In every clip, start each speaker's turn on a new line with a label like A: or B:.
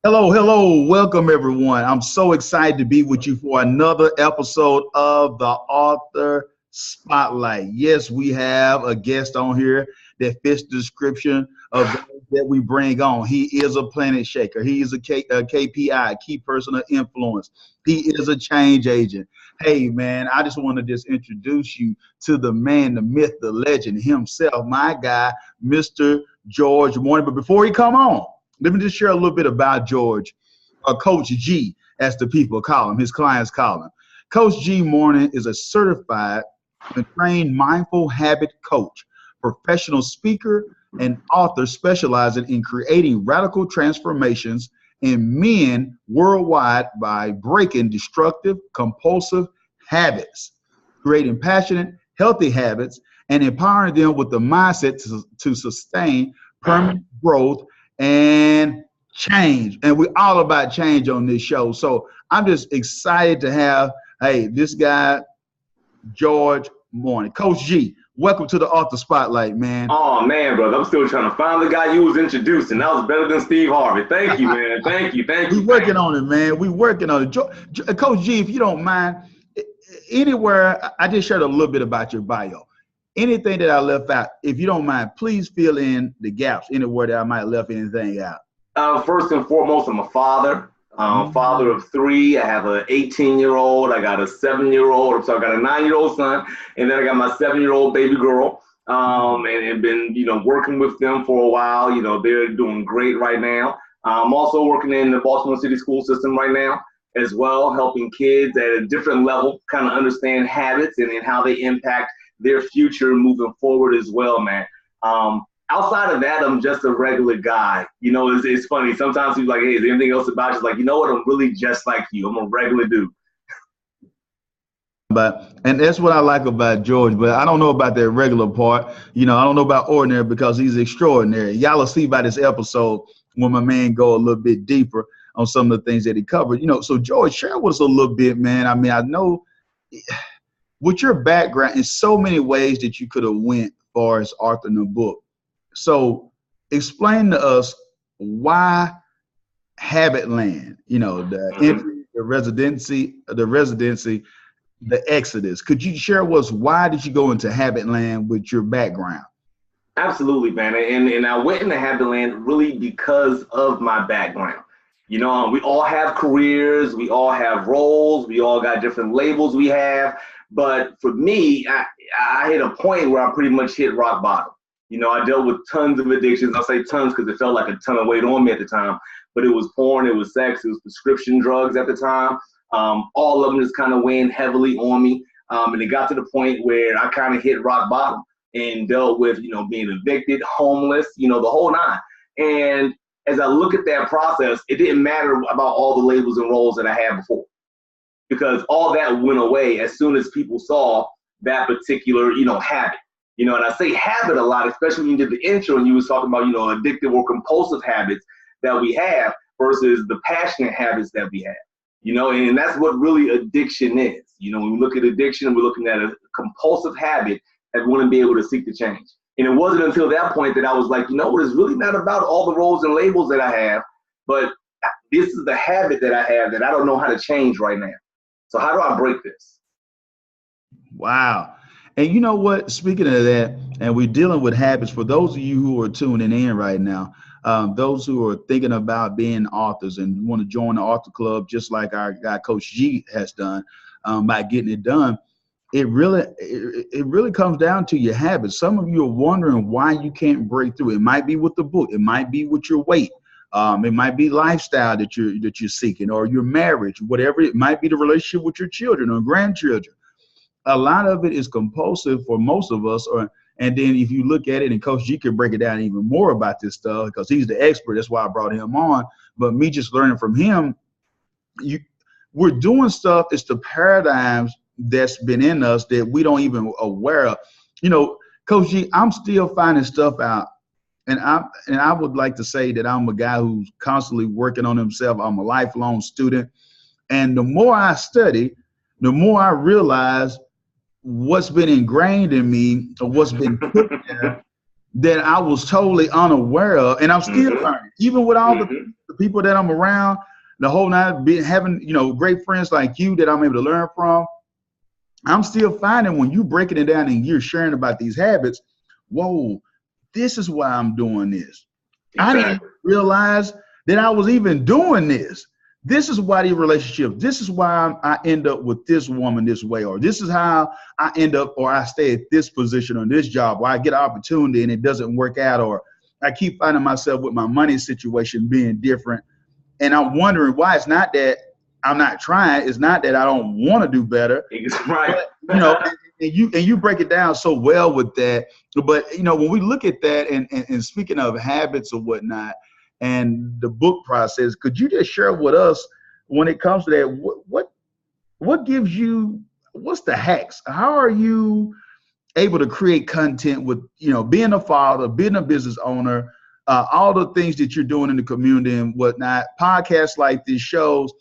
A: Hello, hello. Welcome, everyone. I'm so excited to be with you for another episode of the Author Spotlight. Yes, we have a guest on here that fits the description of those that we bring on. He is a planet shaker. He is a KPI, key person of influence. He is a change agent. Hey, man, I just want to just introduce you to the man, the myth, the legend himself, my guy, Mr. George Morning. But before he come on, let me just share a little bit about George, Coach G, as the people call him, his clients call him. Coach G Morning is a certified and trained mindful habit coach, professional speaker, and author specializing in creating radical transformations in men worldwide by breaking destructive, compulsive habits, creating passionate, healthy habits, and empowering them with the mindset to sustain permanent growth and change. And we're all about change on this show. So I'm just excited to have, hey, this guy, George Morning. Coach G, welcome to the Author Spotlight, man.
B: Oh, man, brother. I'm still trying to find the guy you was introducing. That was better than Steve Harvey. Thank you, man. Thank you.
A: We're working on it, man. We're working on it. Coach G, if you don't mind, anywhere, I just shared a little bit about your bio. Anything that I left out, if you don't mind, please fill in the gaps anywhere that I might have left anything out.
B: First and foremost, I'm a father. Father of three. I have an 18-year-old. I got a 7-year-old. So I got a 9-year-old son, and then I got my 7-year-old baby girl. And been working with them for a while. They're doing great right now. I'm also working in the Baltimore City school system right now as well, helping kids at a different level kind of understand habits and how they impact their future moving forward as well, man. Outside of that, I'm just a regular guy. It's funny. Sometimes people like, hey, is there anything else about you? It's like, you know what? I'm really just like you. I'm a regular dude.
A: And that's what I like about George, but I don't know about that regular part. I don't know about ordinary because he's extraordinary. Y'all will see by this episode when my man go a little bit deeper on some of the things that he covered. So George, share with us a little bit, man. I mean, I know with your background in so many ways that you could have went as far as authoring a book. So explain to us why Habitland, the entry, the residency, the exodus. Could you share with us why did you go into Habitland with your background?
B: Absolutely, man. And I went into Habitland really because of my background. We all have careers, we all have roles, we all got different labels we have. But for me, I hit a point where I pretty much hit rock bottom. I dealt with tons of addictions. I'll say tons because it felt like a ton of weight on me at the time. But it was porn, it was sex, it was prescription drugs at the time. All of them just kind of weighing heavily on me. And it got to the point where I kind of hit rock bottom and dealt with, being evicted, homeless, the whole nine. And as I look at that process, it didn't matter about all the labels and roles that I had before, because all that went away as soon as people saw that particular, habit. And I say habit a lot, especially when you did the intro and you was talking about, addictive or compulsive habits that we have versus the passionate habits that we have. And that's what really addiction is. When we look at addiction, we're looking at a compulsive habit that we want to be able to seek to change. And it wasn't until that point that I was like, it's really not about all the roles and labels that I have, but this is the habit that I have that I don't know how to change right now. So how do I break this?
A: Wow. And you know what? Speaking of that, and we're dealing with habits, for those of you who are tuning in right now, those who are thinking about being authors and want to join the author club, just like our guy Coach G has done, by getting it done, it really comes down to your habits. Some of you are wondering why you can't break through. It might be with the book. It might be with your weight. It might be lifestyle that you're seeking, or your marriage, whatever. It might be the relationship with your children or grandchildren. A lot of it is compulsive for most of us, and then if you look at it, and Coach G can break it down even more about this stuff because he's the expert. That's why I brought him on. But me just learning from him, we're doing stuff. It's the paradigms that's been in us that we don't even aware of. Coach G, I'm still finding stuff out, and I would like to say that I'm a guy who's constantly working on himself. I'm a lifelong student, and the more I study, the more I realize what's been ingrained in me or what's been put there that I was totally unaware of, and I'm still learning, even with all the the people that I'm around, the whole night, having, great friends like you that I'm able to learn from, I'm still finding when you breaking it down and you're sharing about these habits, whoa, this is why I'm doing this.
B: Exactly.
A: I didn't even realize that I was even doing this. This is why the relationship, this is why I end up with this woman this way, or this is how I end up, or I stay at this position on this job, or I get an opportunity and it doesn't work out, or I keep finding myself with my money situation being different. And I'm wondering why. It's not that I'm not trying. It's not that I don't want to do better.
B: Right.
A: But, and you break it down so well with that. But, when we look at that and speaking of habits or whatnot and the book process, could you just share with us when it comes to that, what gives you, what's the hacks? How are you able to create content with, being a father, being a business owner, all the things that you're doing in the community and whatnot, podcasts like these, shows,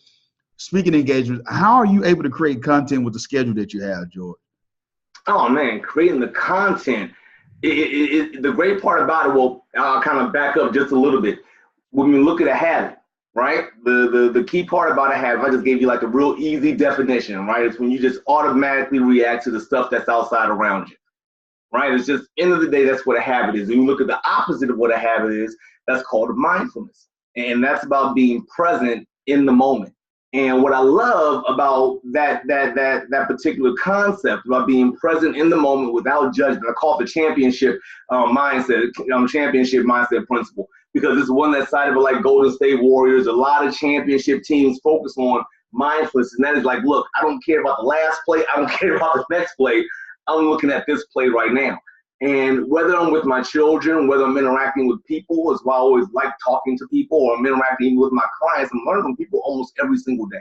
A: speaking engagements? How are you able to create content with the schedule that you have, George?
B: Oh man, creating the content. The great part about it, well, I'll kind of back up just a little bit. When we look at a habit, right? The key part about a habit, I just gave you like a real easy definition, right? It's when you just automatically react to the stuff that's outside around you, right? It's just, end of the day, that's what a habit is. When you look at the opposite of what a habit is, that's called mindfulness. And that's about being present in the moment. And what I love about that particular concept about being present in the moment without judgment, I call it the championship mindset principle, because it's one that's cited by like Golden State Warriors. A lot of championship teams focus on mindfulness, and that is like, look, I don't care about the last play, I don't care about the next play. I'm looking at this play right now. And whether I'm with my children, whether I'm interacting with people, is why I always like talking to people, or I'm interacting with my clients, I'm learning from people almost every single day.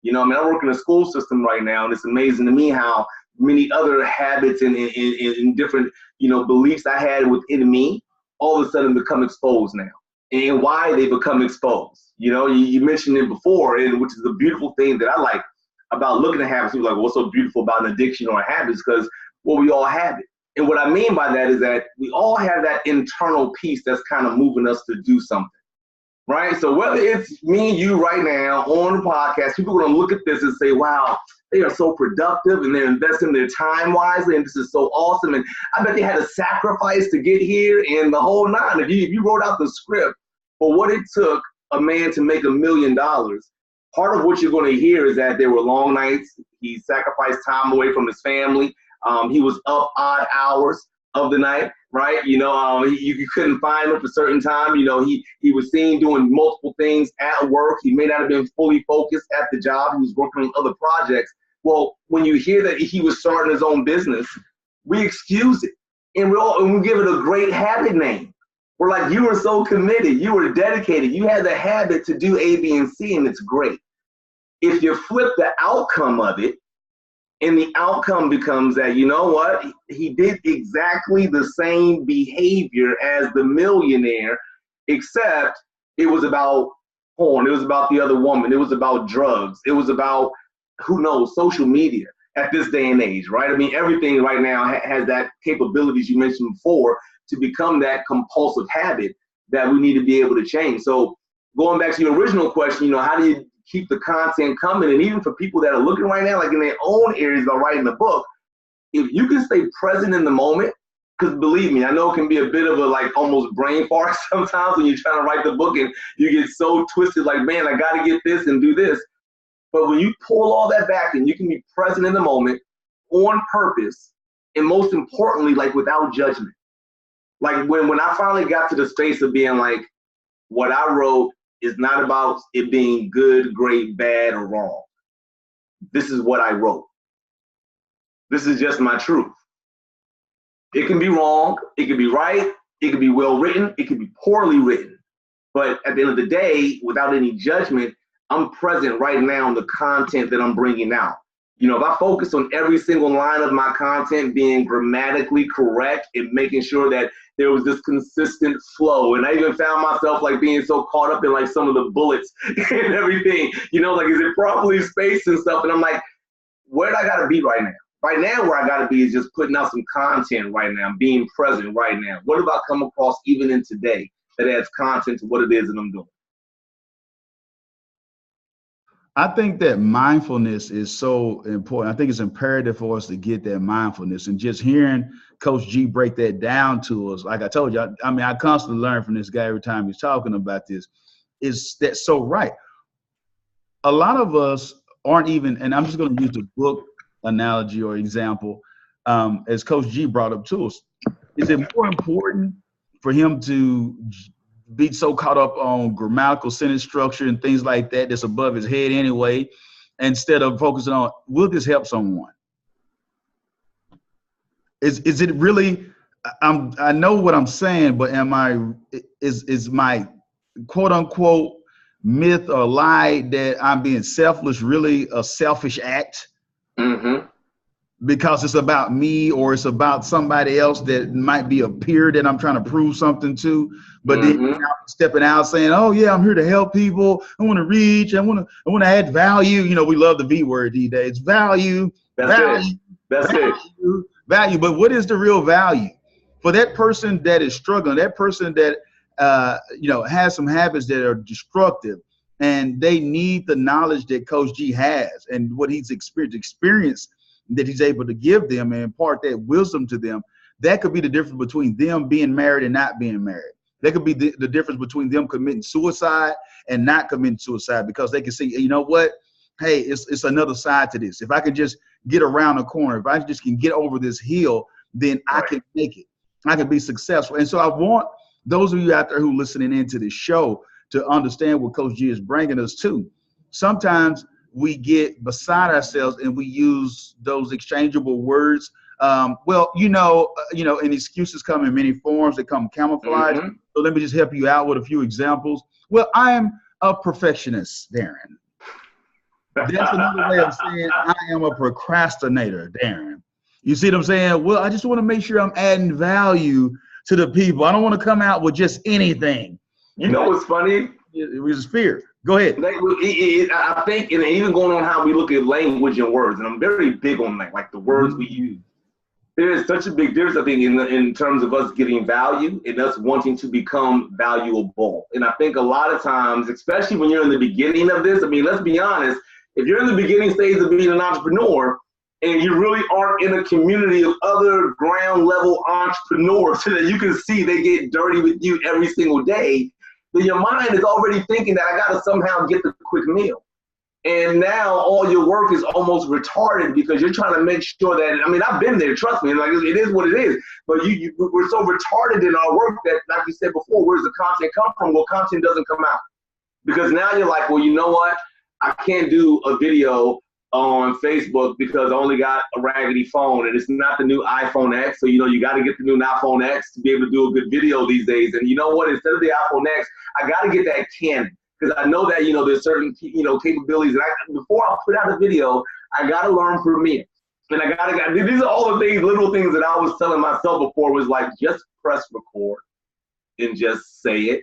B: I work in a school system right now, and it's amazing to me how many other habits and different, beliefs I had within me all of a sudden become exposed now. And why they become exposed. You mentioned it before, and which is the beautiful thing that I like about looking at habits. People are like, what's so beautiful about an addiction or a habit? Because, well, we all have it. And what I mean by that is that we all have that internal piece that's kind of moving us to do something, right? So whether it's me and you right now on the podcast, people are going to look at this and say, wow, they are so productive and they're investing their time wisely, and this is so awesome. And I bet they had a sacrifice to get here and the whole nine. If you wrote out the script for what it took a man to make $1 million, part of what you're going to hear is that there were long nights. He sacrificed time away from his family. He was up odd hours of the night, right? You couldn't find him for certain time. He was seen doing multiple things at work. He may not have been fully focused at the job. He was working on other projects. Well, when you hear that he was starting his own business, we excuse it. And we give it a great habit name. We're like, you were so committed. You were dedicated. You had the habit to do A, B, and C, and it's great. If you flip the outcome of it, and the outcome becomes that, you know what, he did exactly the same behavior as the millionaire, except it was about porn, it was about the other woman, it was about drugs, it was about, who knows, social media at this day and age, right? I mean, everything right now has that capabilities you mentioned before to become that compulsive habit that we need to be able to change. So going back to your original question, how do you keep the content coming? And even for people that are looking right now, like in their own areas about writing a book, if you can stay present in the moment, because believe me, I know it can be a bit of a like almost brain fart sometimes when you're trying to write the book and you get so twisted, like, man, I got to get this and do this. But when you pull all that back and you can be present in the moment on purpose, and most importantly, like without judgment. Like when I finally got to the space of being like, what I wrote is not about it being good, great, bad, or wrong. This is what I wrote. This is just my truth. It can be wrong, it can be right, it can be well written, it can be poorly written. But at the end of the day, without any judgment, I'm present right now in the content that I'm bringing out. If I focus on every single line of my content being grammatically correct and making sure that there was this consistent flow, and I even found myself like being so caught up in like some of the bullets and everything, like, is it properly spaced and stuff? And I'm like, where do I gotta be right now? Right now, where I gotta be is just putting out some content right now, being present right now. What have I come across even in today that adds content to what it is that I'm doing?
A: I think that mindfulness is so important. I think it's imperative for us to get that mindfulness, and just hearing Coach G break that down to us. Like I told you, I mean, I constantly learn from this guy every time he's talking about this. Is that so right? A lot of us aren't even, and I'm just going to use the book analogy or example, as Coach G brought up to us. Is it more important for him to be so caught up on grammatical sentence structure and things like that that's above his head anyway, instead of focusing on, will this help someone? Is it really, I know what I'm saying, but is my quote unquote myth or lie that I'm being selfless really a selfish act?
B: Mm-hmm.
A: Because it's about me, or it's about somebody else that might be a peer that I'm trying to prove something to, but then stepping out saying, oh yeah, I'm here to help people. I want to reach. I want to add value. You know, we love the V word these days. Value.
B: That's it.
A: Value. But what is the real value for that person that is struggling? That person that has some habits that are destructive, and they need the knowledge that Coach G has and what he's experienced that he's able to give them and impart that wisdom to them. That could be the difference between them being married and not being married. That could be the difference between them committing suicide and not committing suicide, because they can see, you know what? Hey, it's another side to this. If I can just get around the corner, if I just can get over this hill, then I can make it. I can be successful. And so I want those of you out there who listening into this show to understand what Coach G is bringing us to. Sometimes we get beside ourselves and we use those exchangeable words. And excuses come in many forms. They come camouflaged.
B: Mm-hmm.
A: So let me just help you out with a few examples. Well, I am a perfectionist, Darren. That's another way of saying I am a procrastinator, Darren. You see what I'm saying? Well, I just want to make sure I'm adding value to the people. I don't want to come out with just anything.
B: You know what's funny?
A: It was fear. Go ahead.
B: I think, and even going on how we look at language and words, and I'm very big on that, like the words we use. There is such a big difference, I think, in terms of us getting value and us wanting to become valuable. And I think a lot of times, especially when you're in the beginning of this, I mean, let's be honest, if you're in the beginning stage of being an entrepreneur and you really aren't in a community of other ground level entrepreneurs so that you can see they get dirty with you every single day, then your mind is already thinking that I got to somehow get the quick meal. And now all your work is almost retarded because you're trying to make sure that, I mean, I've been there, trust me, like it is what it is. But we're so retarded in our work that, like you said before, where's the content come from? Well, content doesn't come out. Because now you're like, well, you know what? I can't do a video on Facebook because I only got a raggedy phone and it's not the new iPhone X. So, you got to get the new iPhone X to be able to do a good video these days. And you know what? Instead of the iPhone X, I got to get that Canon. Because I know that, there's certain, capabilities. And before I put out a video, I got to learn Premiere. And these are all the things, little things that I was telling myself before was like, just press record and just say it.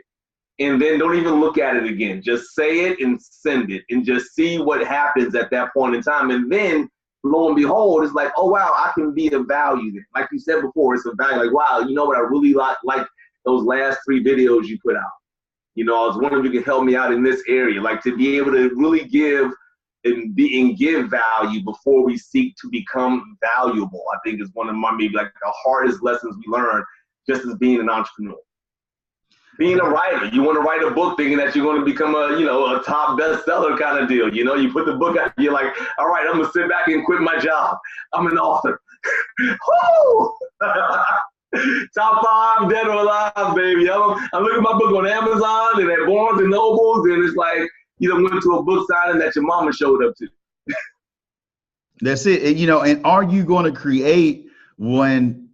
B: And then don't even look at it again. Just say it and send it and just see what happens at that point in time. And then lo and behold, it's like, oh, wow, I can be of value there. Like you said before, it's a value. Like, wow, you know what? I really like those last 3 videos you put out. I was wondering if you could help me out in this area, like to be able to really give and give value before we seek to become valuable. I think is one of my maybe like the hardest lessons we learn just as being an entrepreneur. Being a writer, you want to write a book thinking that you're going to become a top bestseller kind of deal. You put the book out, you're like, all right, I'm gonna sit back and quit my job. I'm an author. Woo! Top 5 dead or alive, baby. I'm looking at my book on Amazon and at Barnes and Nobles, and it's like went to a book signing that your mama showed up to.
A: That's it. And are you going to create when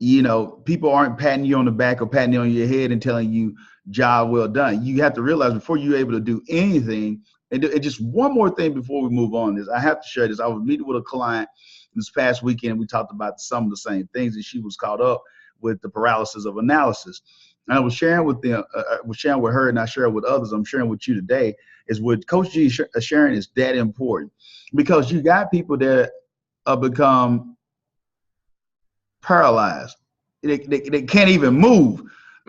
A: people aren't patting you on the back or patting you on your head and telling you job well done? You have to realize before you're able to do anything. And just one more thing before we move on is I have to share this. I was meeting with a client this past weekend. We talked about some of the same things, and she was caught up with the paralysis of analysis. And I was sharing with them, sharing with her, and I share with others. I'm sharing with you today is what Coach G is sharing is that important, because you got people that become paralyzed. They can't even move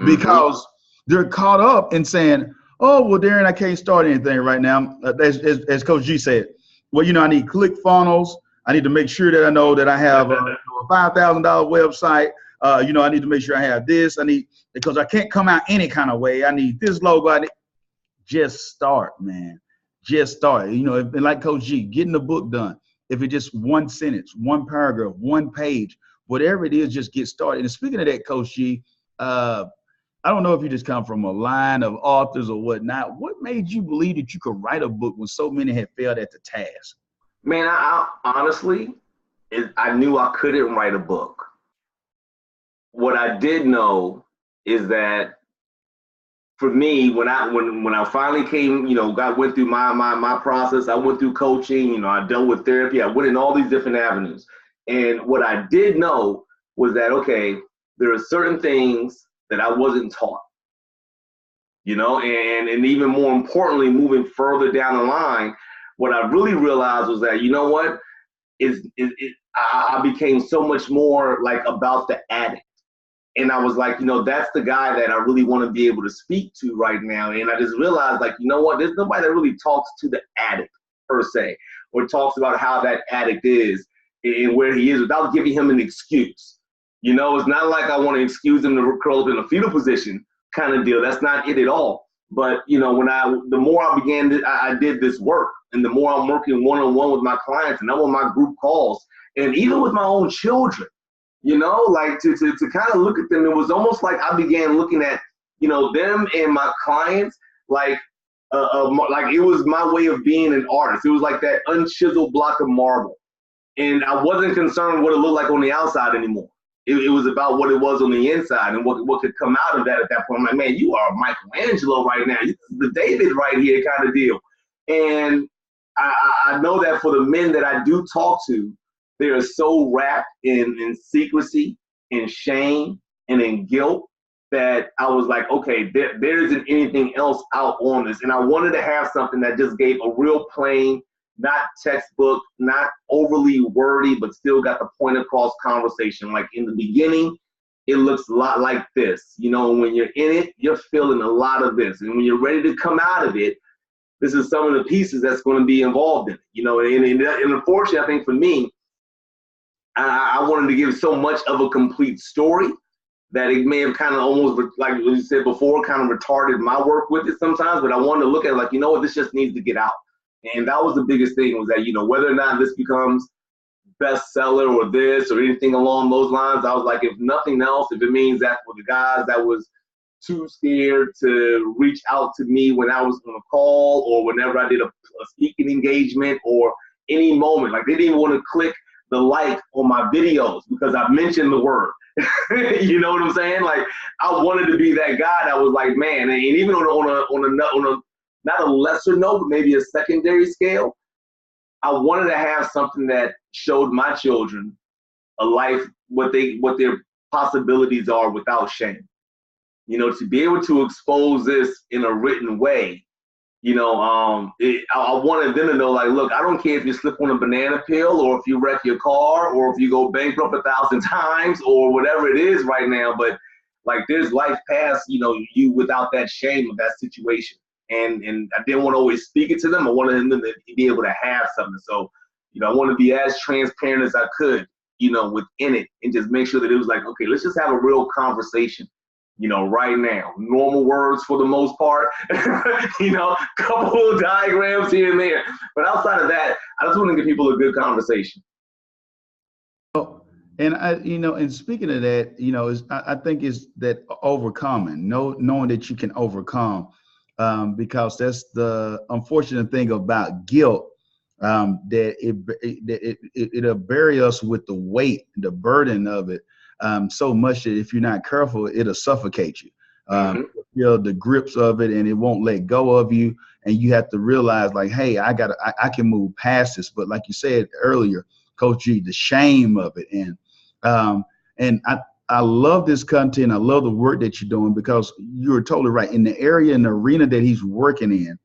A: because they're caught up in saying, oh, well, Darren, I can't start anything right now. As Coach G said, well, I need click funnels. I need to make sure that I know that I have a $5,000 website. I need to make sure I have this. Because I can't come out any kind of way. I need this logo. Just start, man. Just start. And like Coach G, getting the book done. If it's just one sentence, one paragraph, one page, whatever it is, just get started. And speaking of that, Coach G, I don't know if you just come from a line of authors or whatnot. What made you believe that you could write a book when so many had failed at the task?
B: Man, I honestly, I knew I couldn't write a book. What I did know is that for me, when I finally came, went through my process, I went through coaching, I dealt with therapy, I went in all these different avenues. And what I did know was that, okay, there are certain things that I wasn't taught, and even more importantly, moving further down the line, what I really realized was that, what I became so much more like about the addict. And I was like, that's the guy that I really want to be able to speak to right now. And I just realized, like, there's nobody that really talks to the addict per se, or talks about how that addict is and where he is without giving him an excuse. It's not like I want to excuse him to curl up in a fetal position kind of deal. That's not it at all. But, the more I did this work, and the more I'm working one-on-one with my clients, and I'm on my group calls, and even with my own children, like to kind of look at them, it was almost like I began looking at, them and my clients, like it was my way of being an artist. It was like that unchiseled block of marble. And I wasn't concerned what it looked like on the outside anymore. It was about what it was on the inside and what could come out of that at that point. I'm like, man, you are Michelangelo right now. This is the David right here kind of deal. And I know that for the men that I do talk to, they are so wrapped in secrecy, in shame, and in guilt that I was like, okay, there isn't anything else out on this. And I wanted to have something that just gave a real plain, not textbook, not overly wordy, but still got the point across conversation. Like in the beginning, it looks a lot like this. When you're in it, you're feeling a lot of this. And when you're ready to come out of it, this is some of the pieces that's going to be involved in it. And unfortunately, I think for me, I wanted to give so much of a complete story that it may have kind of almost, like you said before, kind of retarded my work with it sometimes. But I wanted to look at it like, this just needs to get out. And that was the biggest thing, was that, whether or not this becomes bestseller or this or anything along those lines, I was like, if nothing else, if it means that for the guys that was too scared to reach out to me when I was on a call or whenever I did a speaking engagement or any moment, like they didn't even want to click the like on my videos because I mentioned the word. You know what I'm saying? Like I wanted to be that guy that was like, man, and even on a not a lesser note, but maybe a secondary scale, I wanted to have something that showed my children a life, what their possibilities are without shame. To be able to expose this in a written way, I wanted them to know, like, look, I don't care if you slip on a banana peel or if you wreck your car or if you go bankrupt 1,000 times or whatever it is right now, but like there's life past, you without that shame of that situation. And I didn't want to always speak it to them. I wanted them to be able to have something. So, I want to be as transparent as I could, within it, and just make sure that it was like, okay, let's just have a real conversation, right now. Normal words for the most part, couple of diagrams here and there. But outside of that, I just want to give people a good conversation.
A: And and speaking of that, I think is that overcoming, knowing that you can overcome. Because that's the unfortunate thing about guilt, that it'll bury us with the weight, the burden of it, so much that if you're not careful, it'll suffocate you. You feel the grips of it, and it won't let go of you. And you have to realize, like, hey, I can move past this. But like you said earlier, Coach G, the shame of it, and I love this content. I love the work that you're doing, because you're totally right. In the area, in the arena that he's working in,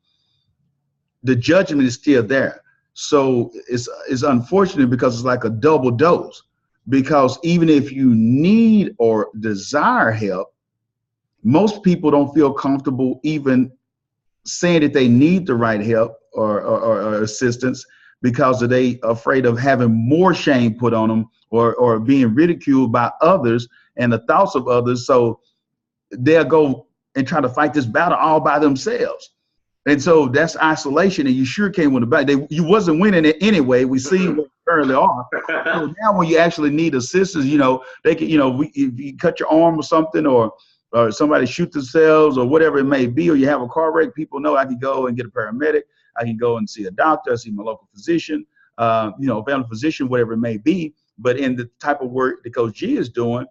A: the judgment is still there. So it's unfortunate because it's like a double dose, because even if you need or desire help, most people don't feel comfortable even saying that they need the right help or assistance, because they afraid of having more shame put on them or being ridiculed by others and the thoughts of others. So they'll go and try to fight this battle all by themselves. And so that's isolation, and you sure can't win the battle. You wasn't winning it anyway. We see what currently are. So now when you actually need assistance, they can, if you cut your arm or something, or somebody shoot themselves or whatever it may be, or you have a car wreck, people know I can go and get a paramedic. I can go and see a doctor, see my local physician, family physician, whatever it may be. But in the type of work that Coach G is doing,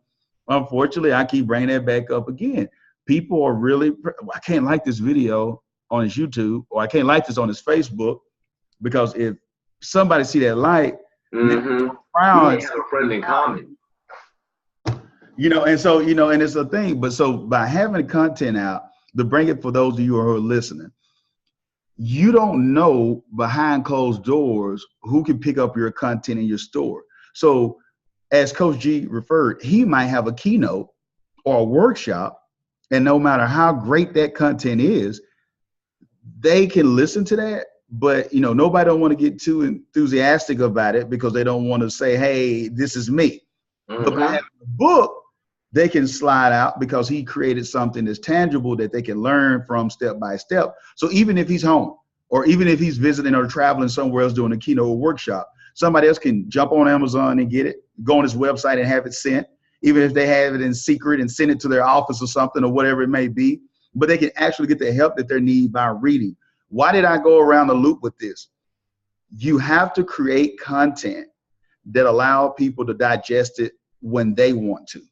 A: unfortunately, I keep bringing that back up again. People are really, I can't like this video on his YouTube, or I can't like this on his Facebook, because if somebody see that like,
B: proud, have a friend in common.
A: And so, and it's a thing. But so by having content out, to bring it for those of you who are listening, you don't know behind closed doors who can pick up your content in your store. So as Coach G referred, he might have a keynote or a workshop, and no matter how great that content is, they can listen to that, but nobody don't want to get too enthusiastic about it, because they don't want to say, hey, this is me. But by having a book, they can slide out, because he created something that's tangible that they can learn from step by step. So even if he's home, or even if he's visiting or traveling somewhere else doing a keynote or workshop, somebody else can jump on Amazon and get it, go on his website and have it sent, even if they have it in secret and send it to their office or something, or whatever it may be. But they can actually get the help that they need by reading. Why did I go around the loop with this? You have to create content that allow people to digest it when they want to.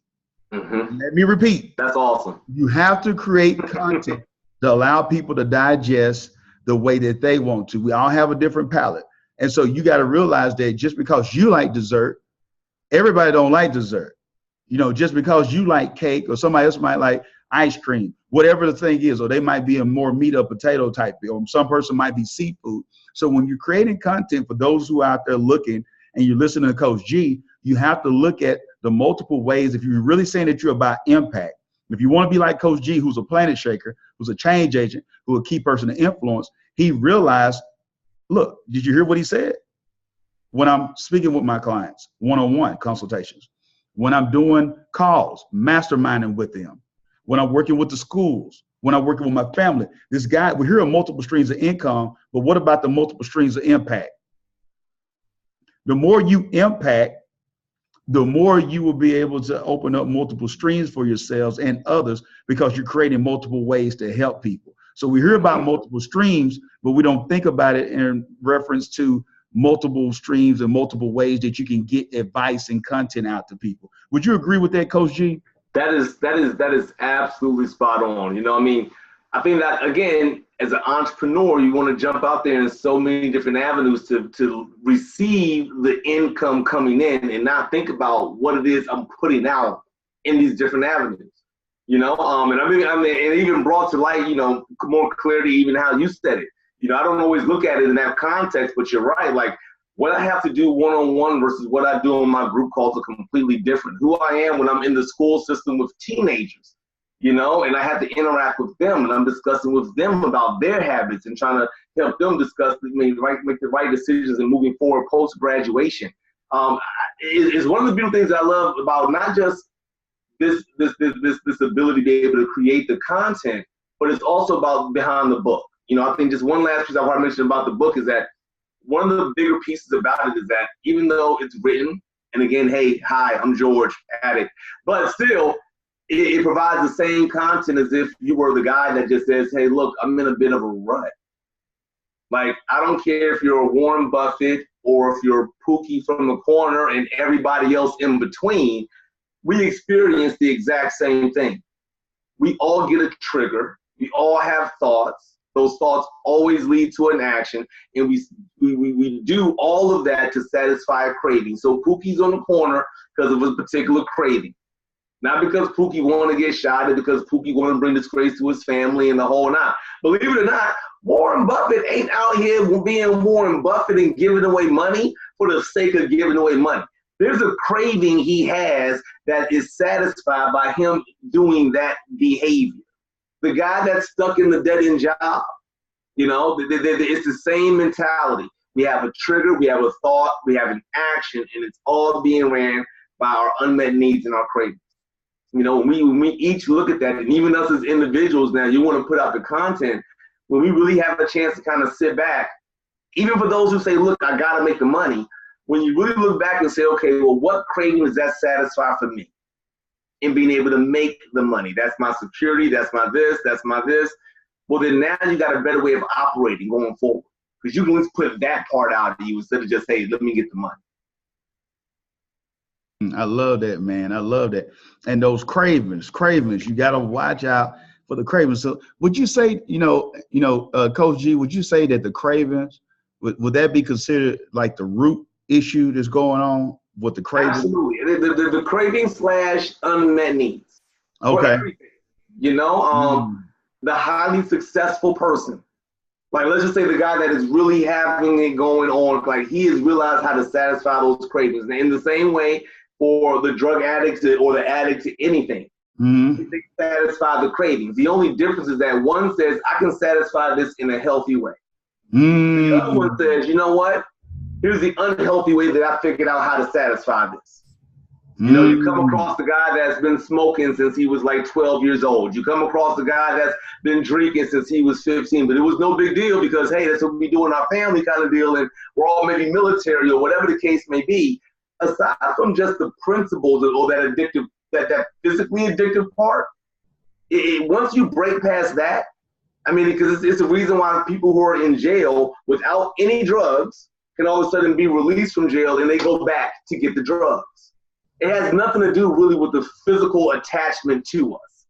A: Let me repeat.
B: That's awesome.
A: You have to create content to allow people to digest the way that they want to. We all have a different palate. And so you got to realize that just because you like dessert, everybody don't like dessert. Just because you like cake, or somebody else might like ice cream, whatever the thing is, or they might be a more meat or potato type, or some person might be seafood. So when you're creating content for those who are out there looking, and you're listening to Coach G, you have to look at the multiple ways. If you're really saying that you're about impact, if you want to be like Coach G, who's a planet shaker, who's a change agent, who's a key person of influence, he realized, look, did you hear what he said? When I'm speaking with my clients, one-on-one consultations, when I'm doing calls, masterminding with them, when I'm working with the schools, when I'm working with my family, this guy, we hear of multiple streams of income, but what about the multiple streams of impact? The more you impact, the more you will be able to open up multiple streams for yourselves and others, because you're creating multiple ways to help people. So we hear about multiple streams, but we don't think about it in reference to multiple streams and multiple ways that you can get advice and content out to people. Would you agree with that, Coach G?
B: That is absolutely spot on. I think that, again, as an entrepreneur, you want to jump out there in so many different avenues to receive the income coming in, and not think about what it is I'm putting out in these different avenues. And it even brought to light, more clarity, even how you said it. I don't always look at it in that context, but you're right. Like, what I have to do one-on-one versus what I do in my group calls are completely different. Who I am when I'm in the school system with teenagers, and I have to interact with them, and I'm discussing with them about their habits and trying to help them discuss, make the right decisions and moving forward post-graduation. Is one of the beautiful things I love about not just this ability to be able to create the content, but it's also about behind the book. I think just one last piece I want to mention about the book is that one of the bigger pieces about it is that even though it's written, and again, hey, hi, I'm George, addict, but still, it provides the same content as if you were the guy that just says, hey, look, I'm in a bit of a rut. Like, I don't care if you're a Warren Buffett or if you're Pookie from the corner and everybody else in between, we experience the exact same thing. We all get a trigger. We all have thoughts. Those thoughts always lead to an action, and we do all of that to satisfy a craving. So Pookie's on the corner because of a particular craving. Not because Pookie want to get shot, but because Pookie want to bring disgrace to his family and the whole nine. Believe it or not, Warren Buffett ain't out here being Warren Buffett and giving away money for the sake of giving away money. There's a craving he has that is satisfied by him doing that behavior. The guy that's stuck in the dead-end job, it's the same mentality. we have a trigger, we have a thought, we have an action, and it's all being ran by our unmet needs and our cravings. You know, when we each look at that, and even us as individuals now, you want to put out the content, when we really have a chance to kind of sit back, even for those who say, look, I got to make the money, when you really look back and say, okay, well, what craving does that satisfy for me? And being able to make the money. That's my security, that's my this, that's my this. Well, then now you got a better way of operating going forward. Because you can at least put that part out of you instead of just, hey, let me get the money.
A: I love that, man. I love that. And those cravings, you got to watch out for the cravings. So would you say, Coach G, would you say that the cravings, would that be considered like the root issue that's going on with the cravings?
B: Absolutely. The craving / unmet needs.
A: Okay.
B: The highly successful person. Like, let's just say the guy that is really having it going on, like he has realized how to satisfy those cravings. And in the same way for the drug addicts or the addict to anything, they satisfy the cravings. The only difference is that one says, I can satisfy this in a healthy way. The other one says, you know what? Here's the unhealthy way that I figured out how to satisfy this. You come across the guy that's been smoking since he was like 12 years old. You come across the guy that's been drinking since he was 15, but it was no big deal because, hey, that's what we do in our family kind of deal, and we're all maybe military or whatever the case may be. Aside from just the principles or that addictive, that physically addictive part, once you break past that, I mean, because it's the reason why people who are in jail without any drugs can all of a sudden be released from jail and they go back to get the drugs. It has nothing to do really with the physical attachment to us.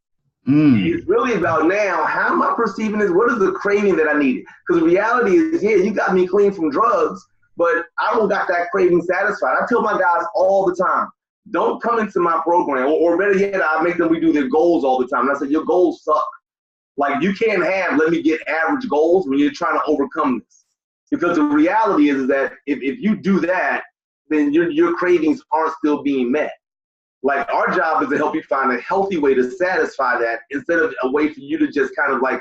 B: It's really about now, how am I perceiving this? What is the craving that I needed? Because the reality is, yeah, you got me clean from drugs, but I don't got that craving satisfied. I tell my guys all the time, don't come into my program, or better yet, I make them redo their goals all the time. And I say, your goals suck. Like, you can't have, let me get average goals when you're trying to overcome this. Because the reality is that if you do that, then your cravings aren't still being met. Like, our job is to help you find a healthy way to satisfy that instead of a way for you to just kind of like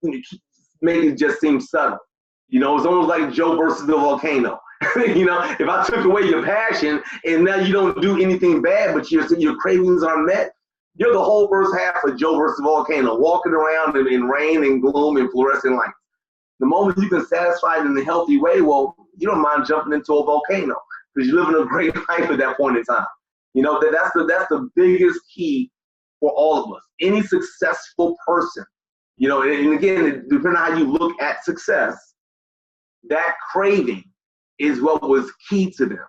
B: make it just seem subtle. It's almost like Joe versus the volcano. If I took away your passion and now you don't do anything bad, but your cravings aren't met, you're the whole first half of Joe versus the volcano, walking around in rain and gloom and fluorescent lights. The moment you can satisfy it in a healthy way, well, you don't mind jumping into a volcano because you're living a great life at that point in time. That's the biggest key for all of us. Any successful person, and again, depending on how you look at success, that craving is what was key to them.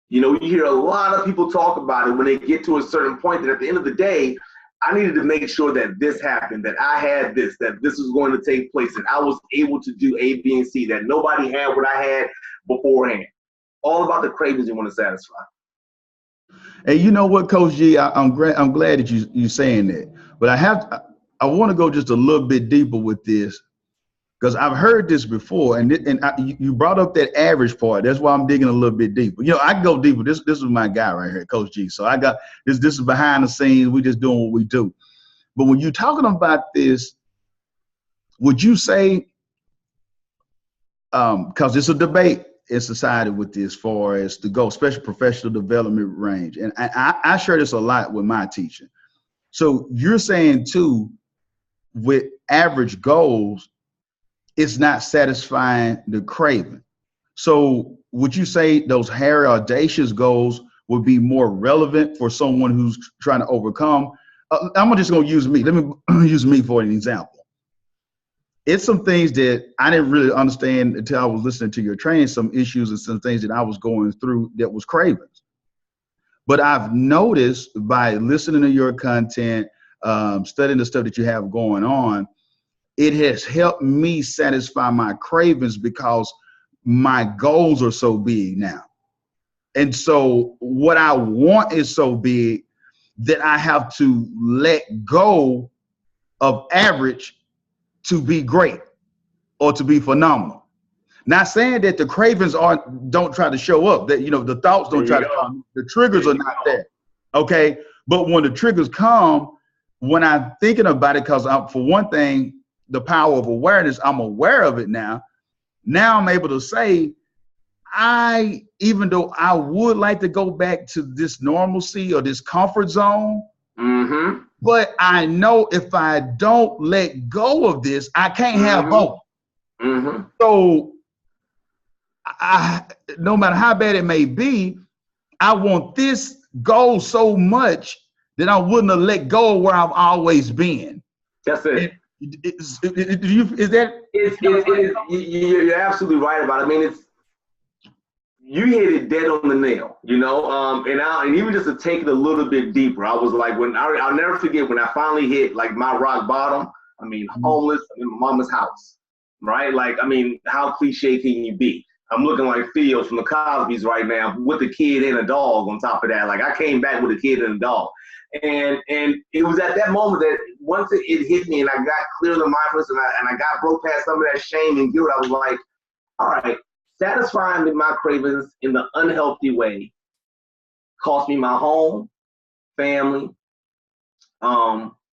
B: You hear a lot of people talk about it when they get to a certain point that at the end of the day, I needed to make sure that this happened, that I had this, that this was going to take place, that I was able to do A, B, and C, that nobody had what I had beforehand. All about the cravings you want to satisfy.
A: Hey, you know what, Coach G? I'm glad that you're saying that, but I want to go just a little bit deeper with this because I've heard this before, and you brought up that average part. That's why I'm digging a little bit deeper. I can go deeper. This is my guy right here, Coach G. So I got this. This is behind the scenes. We just doing what we do. But when you're talking about this, would you say, because it's a debate in society with this, as far as to go, especially professional development range, and I share this a lot with my teaching. So you're saying too, with average goals, it's not satisfying the craving. So would you say those hairy, audacious goals would be more relevant for someone who's trying to overcome? I'm just going to use me. Let me use me for an example. It's some things that I didn't really understand until I was listening to your training, some issues and some things that I was going through that was cravings. But I've noticed by listening to your content, studying the stuff that you have going on, it has helped me satisfy my cravings because my goals are so big now. And so what I want is so big that I have to let go of average to be great or to be phenomenal. Not saying that the cravings don't try to show up, that the thoughts don't try to come, the triggers are not there. Okay. But when the triggers come, when I'm thinking about it, because for one thing, the power of awareness, I'm aware of it now. now I'm able to say, even though I would like to go back to this normalcy or this comfort zone, but I know if I don't let go of this, I can't have both. So no matter how bad it may be, I want this goal so much that I wouldn't have let go of where I've always been.
B: That's it.
A: Is that?
B: You're absolutely right about it. I mean, you hit it dead on the nail, you know. And even just to take it a little bit deeper, I was like, I'll never forget when I finally hit like my rock bottom. I mean, homeless in my mama's house, right? Like, I mean, how cliche can you be? I'm looking like Theo from the Cosby's right now with a kid and a dog on top of that. Like, I came back with a kid and a dog. And it was at that moment that once it hit me and I got clear of the mindfulness and I got broke past some of that shame and guilt, I was like, all right, satisfying my cravings in the unhealthy way cost me my home, family,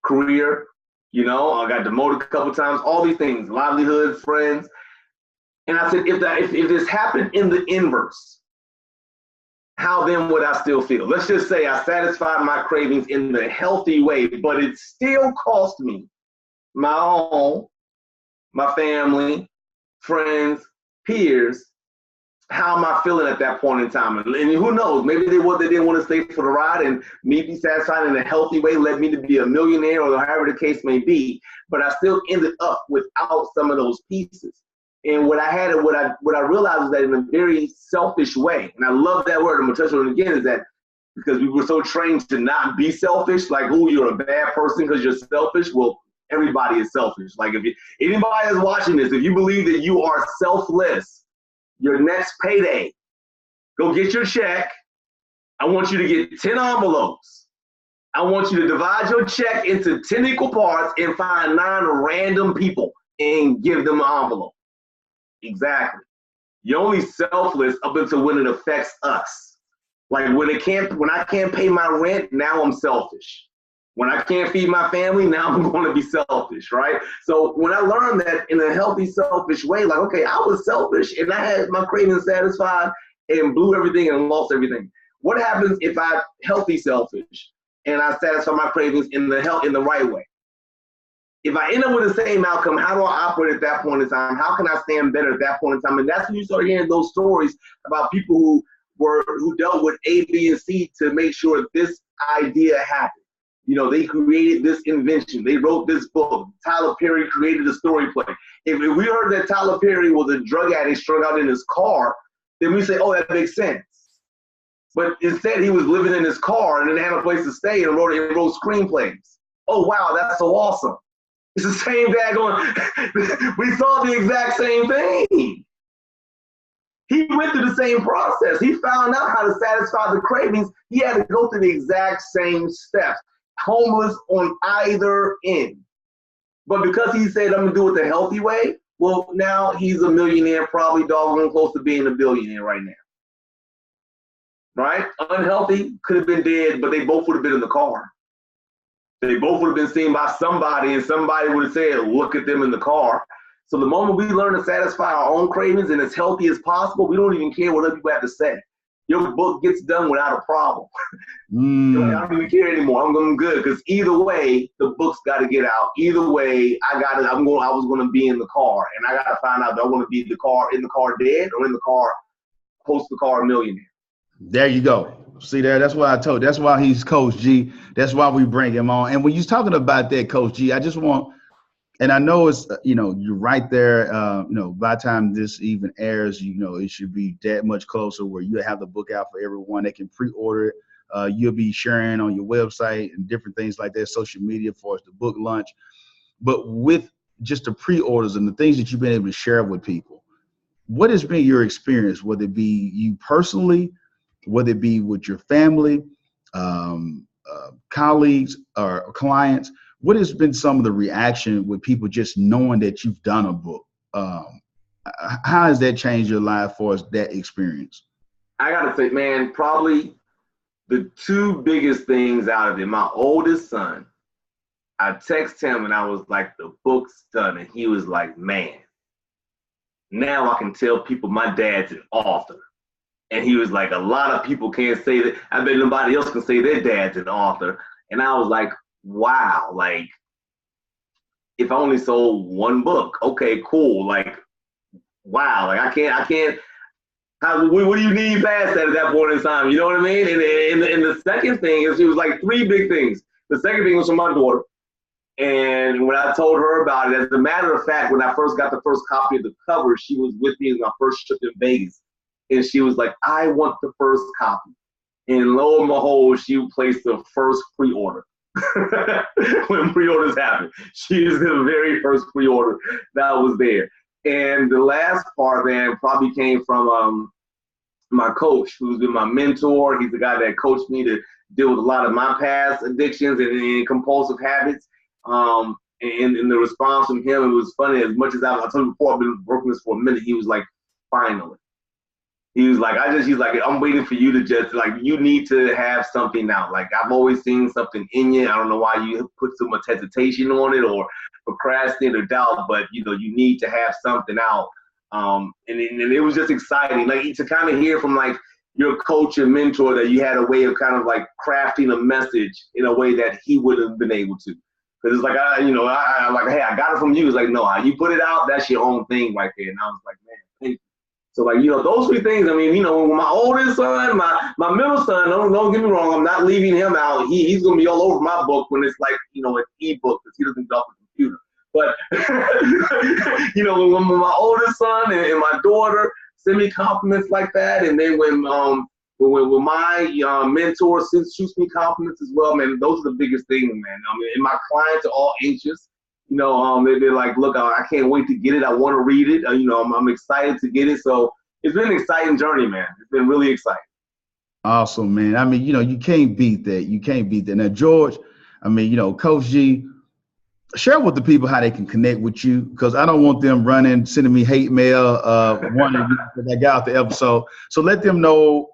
B: career. You know, I got demoted a couple times, all these things, livelihood, friends. And I said, if this happened in the inverse, how then would I still feel? Let's just say I satisfied my cravings in the healthy way, but it still cost me my home, my family, friends, peers. How am I feeling at that point in time? And who knows, maybe they didn't want to stay for the ride, and me be satisfied in a healthy way led me to be a millionaire or however the case may be, but I still ended up without some of those pieces. And what I realized is that in a very selfish way, and I love that word, I'm gonna touch on it again, is that because we were so trained to not be selfish, like, oh, you're a bad person because you're selfish. Well, everybody is selfish. Like, if anybody is watching this, if you believe that you are selfless, your next payday, go get your check. I want you to get 10 envelopes. I want you to divide your check into 10 equal parts and find 9 random people and give them an envelope. Exactly. You're only selfless up until when it affects us. Like when I can't pay my rent, now I'm selfish. When I can't feed my family, now I'm going to be selfish, right? So when I learned that in a healthy, selfish way, like, okay, I was selfish and I had my cravings satisfied and blew everything and lost everything. What happens if I'm healthy, selfish, and I satisfy my cravings in the right way? If I end up with the same outcome, how do I operate at that point in time? How can I stand better at that point in time? And that's when you start hearing those stories about people who dealt with A, B, and C to make sure this idea happened. You know, they created this invention. They wrote this book. Tyler Perry created a story play. If we heard that Tyler Perry was a drug addict strung out in his car, then we say, oh, that makes sense. But instead, he was living in his car and didn't have a place to stay and wrote screenplays. Oh, wow, that's so awesome. It's the same daggone, we saw the exact same thing. He went through the same process. He found out how to satisfy the cravings. He had to go through the exact same steps. Homeless on either end. But because he said, I'm going to do it the healthy way, well, now he's a millionaire, probably doggone close to being a billionaire right now. Right? Unhealthy, could have been dead, but they both would have been in the car. They both would have been seen by somebody, and somebody would have said, look at them in the car. So the moment we learn to satisfy our own cravings and as healthy as possible, we don't even care what other people have to say. Your book gets done without a problem. I don't even care anymore. I'm good because either way, the book's got to get out. Either way, I was going to be in the car, and I got to find out, do I want to be in the car dead or in the car post the car millionaire?
A: There you go. See there, that's why I told. That's why he's Coach G. That's why we bring him on. And when you're talking about that, Coach G, I just want, and I know it's, you're right there. By the time this even airs, it should be that much closer where you have the book out for everyone. They can pre-order it. You'll be sharing on your website and different things like that, social media for us, the book launch. But with just the pre-orders and the things that you've been able to share with people, what has been your experience, whether it be you personally, whether it be with your family, colleagues or clients? What has been some of the reaction with people just knowing that you've done a book? How has that changed your life for us, that experience?
B: I got to say, man, probably the two biggest things out of it. My oldest son, I text him and I was like, the book's done. And he was like, man, now I can tell people my dad's an author. And he was like, a lot of people can't say that. I bet nobody else can say their dad's an author. And I was like, wow, like, if I only sold one book, okay, cool. Like, wow, like I can't. What do you need past that at that point in time? You know what I mean? And the second thing is, it was like three big things. The second thing was from my daughter. And when I told her about it, as a matter of fact, when I first got the first copy of the cover, she was with me in my first trip in Vegas. And she was like, I want the first copy. And lo and behold, she placed the first pre-order. When pre-orders happen, she is the very first pre-order that was there. And the last part, man, probably came from my coach, who's been my mentor. He's the guy that coached me to deal with a lot of my past addictions and compulsive habits. And the response from him, it was funny. As much as I told you before, I've been working this for a minute. He was like, finally. He was like, he's like, I'm waiting for you to just, like, you need to have something now. Like, I've always seen something in you. I don't know why you put so much hesitation on it or procrastinate or doubt, but, you know, you need to have something out. And it was just exciting, like, to kind of hear from, like, your coach and mentor that you had a way of kind of, like, crafting a message in a way that he wouldn't have been able to. Because it's like, like, hey, I got it from you. It's like, no, how you put it out, that's your own thing right there. And I was like, man, thank you. So, like, you know, those three things, I mean, you know, my oldest son, my middle son, don't get me wrong, I'm not leaving him out. He's going to be all over my book when it's like, you know, an ebook, because he doesn't get off the computer. But, you know, when my oldest son and my daughter send me compliments like that, and then when my mentor shoots me compliments as well, man, those are the biggest things, man. I mean, and my clients are all anxious. You know, they're like, look, I can't wait to get it. I want to read it. You know, I'm excited to get it. So it's been an exciting journey, man. It's been really exciting.
A: Awesome, man. I mean, you know, you can't beat that. You can't beat that. Now, George, I mean, you know, Coach G, share with the people how they can connect with you, because I don't want them sending me hate mail, wondering if I got out the episode. So let them know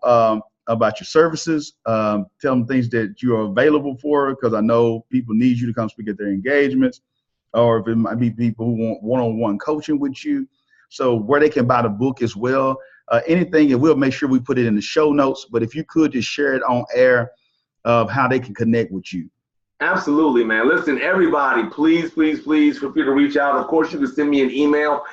A: about your services. Tell them things that you are available for, because I know people need you to come speak at their engagements, or if it might be people who want one-on-one coaching with you. So where they can buy the book as well. Anything, and we'll make sure we put it in the show notes. But if you could just share it on air of how they can connect with you.
B: Absolutely, man. Listen, everybody, please feel free to reach out. Of course, you can send me an email,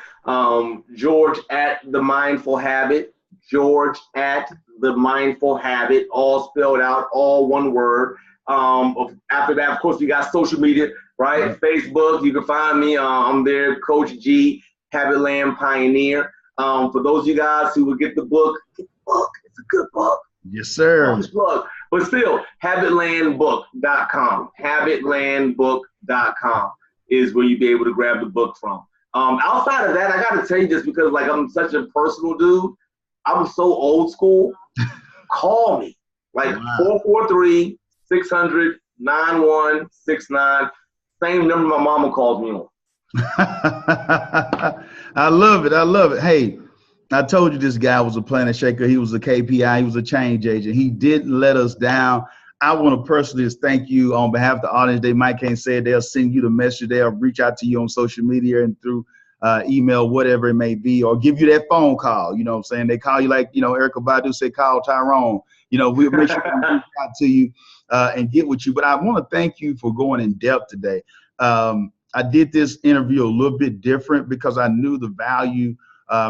B: George at The Mindful Habit, George at The Mindful Habit, all spelled out, all one word. After that, of course, we got social media, right? Facebook, you can find me. I'm there, Coach G, Habitland Pioneer. For those of you guys who would get the book, it's a good book.
A: Yes, sir.
B: But still, habitlandbook.com. Habitlandbook.com is where you'll be able to grab the book from. Outside of that, I got to tell you, just because, like, I'm such a personal dude, I'm so old school. Call me. Like, 443-600-9169. Same number my mama calls me on.
A: I love it. Hey, I told you this guy was a planet shaker. He was a KPI. He was a change agent. He didn't let us down. I want to personally just thank you on behalf of the audience. They might can't say it. They'll send you the message. They'll reach out to you on social media and through email, whatever it may be, or give you that phone call. You know what I'm saying? They call you like, you know, Erykah Badu said, call Tyrone. You know, we'll make sure we reach out to you and get with you. But I want to thank you for going in depth today. I did this interview a little bit different because I knew the value.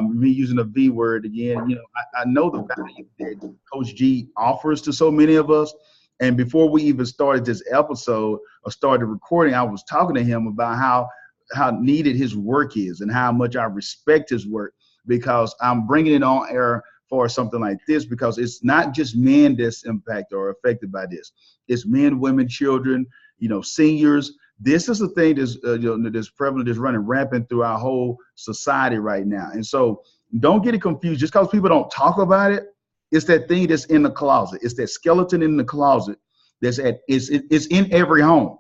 A: Me using the V word again, you know, I know the value that Coach G offers to so many of us. And before we even started this episode or started recording, I was talking to him about how needed his work is and how much I respect his work, because I'm bringing it on air for something like this, because it's not just men that's impacted or affected by this. It's men, women, children, you know, seniors. This is a thing that's, that's prevalent, that's running rampant through our whole society right now. And so don't get it confused. Just because people don't talk about it, it's that thing that's in the closet. It's that skeleton in the closet it's in every home.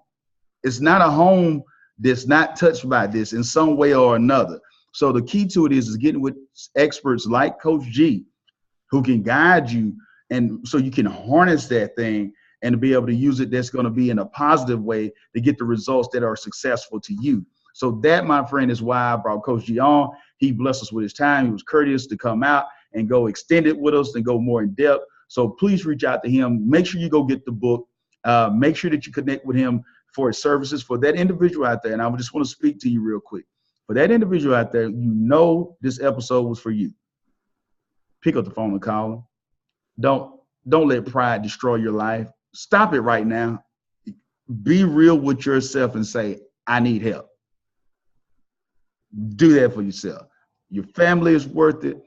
A: It's not a home that's not touched by this in some way or another. So the key to it is getting with experts like Coach G, who can guide you, and so you can harness that thing and to be able to use it that's going to be in a positive way to get the results that are successful to you. So that, my friend, is why I brought Coach G on. He blessed us with his time. He was courteous to come out and go extend it with us and go more in depth. So please reach out to him. Make sure you go get the book. Make sure that you connect with him for his services. For that individual out there, and I just want to speak to you real quick. For that individual out there, you know this episode was for you. Pick up the phone and call him. Don't let pride destroy your life. Stop it right now. Be real with yourself and say, I need help. Do that for yourself. Your family is worth it.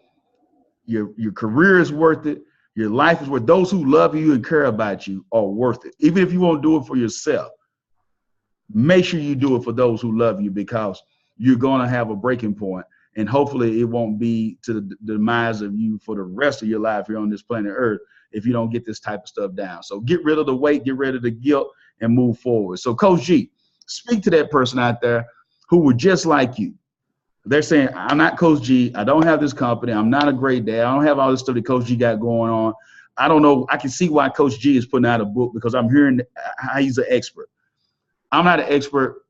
A: Your career is worth it. Your life is worth it. Those who love you and care about you are worth it. Even if you won't do it for yourself, make sure you do it for those who love you, because you're going to have a breaking point, and hopefully it won't be to the demise of you for the rest of your life here on this planet Earth if you don't get this type of stuff down. So get rid of the weight, get rid of the guilt, and move forward. So Coach G, speak to that person out there who were just like you. They're saying, I'm not Coach G. I don't have this company. I'm not a great dad. I don't have all this stuff that Coach G got going on. I don't know. I can see why Coach G is putting out a book, because I'm hearing how he's an expert. I'm not an expert.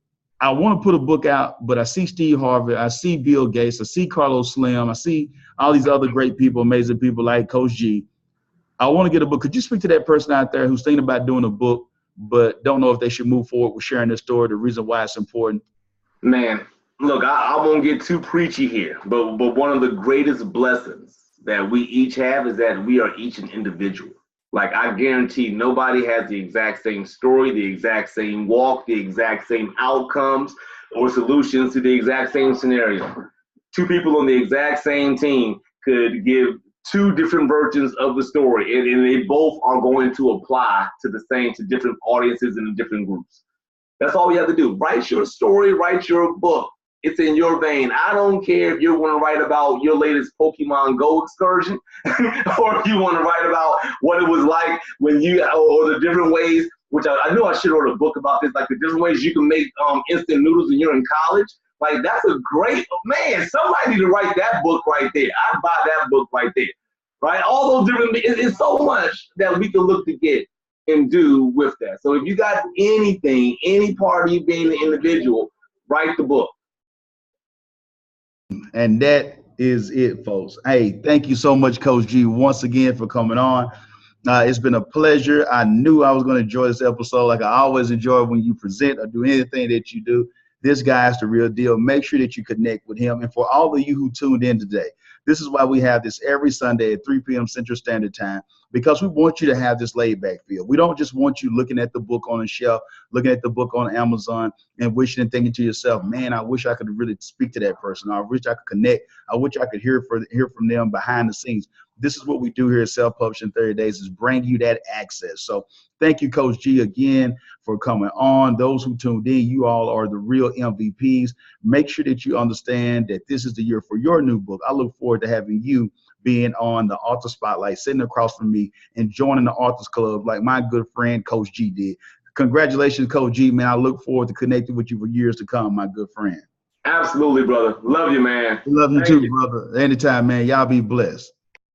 A: I want to put a book out, but I see Steve Harvey, I see Bill Gates, I see Carlos Slim, I see all these other great people, amazing people like Coach G. I want to get a book. Could you speak to that person out there who's thinking about doing a book, but don't know if they should move forward with sharing their story, the reason why it's important?
B: Man, look, I won't get too preachy here, but one of the greatest blessings that we each have is that we are each an individual. Like, I guarantee nobody has the exact same story, the exact same walk, the exact same outcomes or solutions to the exact same scenario. Two people on the exact same team could give two different versions of the story, and they both are going to apply to different audiences and different groups. That's all you have to do. Write your story, write your book. It's in your vein. I don't care if you want to write about your latest Pokemon Go excursion or if you want to write about what it was like when you, or the different ways, which I knew I should write a book about this, like the different ways you can make instant noodles when you're in college. Like, that's a great, man, somebody need to write that book right there. I'd buy that book right there, right? All those different, it's so much that we can look to get and do with that. So if you got anything, any part of you being an individual, write the book.
A: And that is it, folks. Hey, thank you so much, Coach G, once again for coming on. It's been a pleasure. I knew I was going to enjoy this episode, like I always enjoy when you present or do anything that you do. This guy's the real deal. Make sure that you connect with him. And for all of you who tuned in today, this is why we have this every Sunday at 3 p.m. Central Standard Time, because we want you to have this laid back feel. We don't just want you looking at the book on the shelf, looking at the book on Amazon and wishing and thinking to yourself, man, I wish I could really speak to that person. I wish I could connect. I wish I could hear from them behind the scenes. This is what we do here at Self Publishing 30 Days, is bring you that access. So thank you, Coach G, again for coming on. Those who tuned in, you all are the real MVPs. Make sure that you understand that this is the year for your new book. I look forward to having you being on the Author Spotlight, sitting across from me and joining the Authors Club like my good friend Coach G did. Congratulations, Coach G, man. I look forward to connecting with you for years to come, my good friend.
B: Absolutely, brother. Love you, man.
A: Love you too, brother. Anytime, man. Y'all be blessed.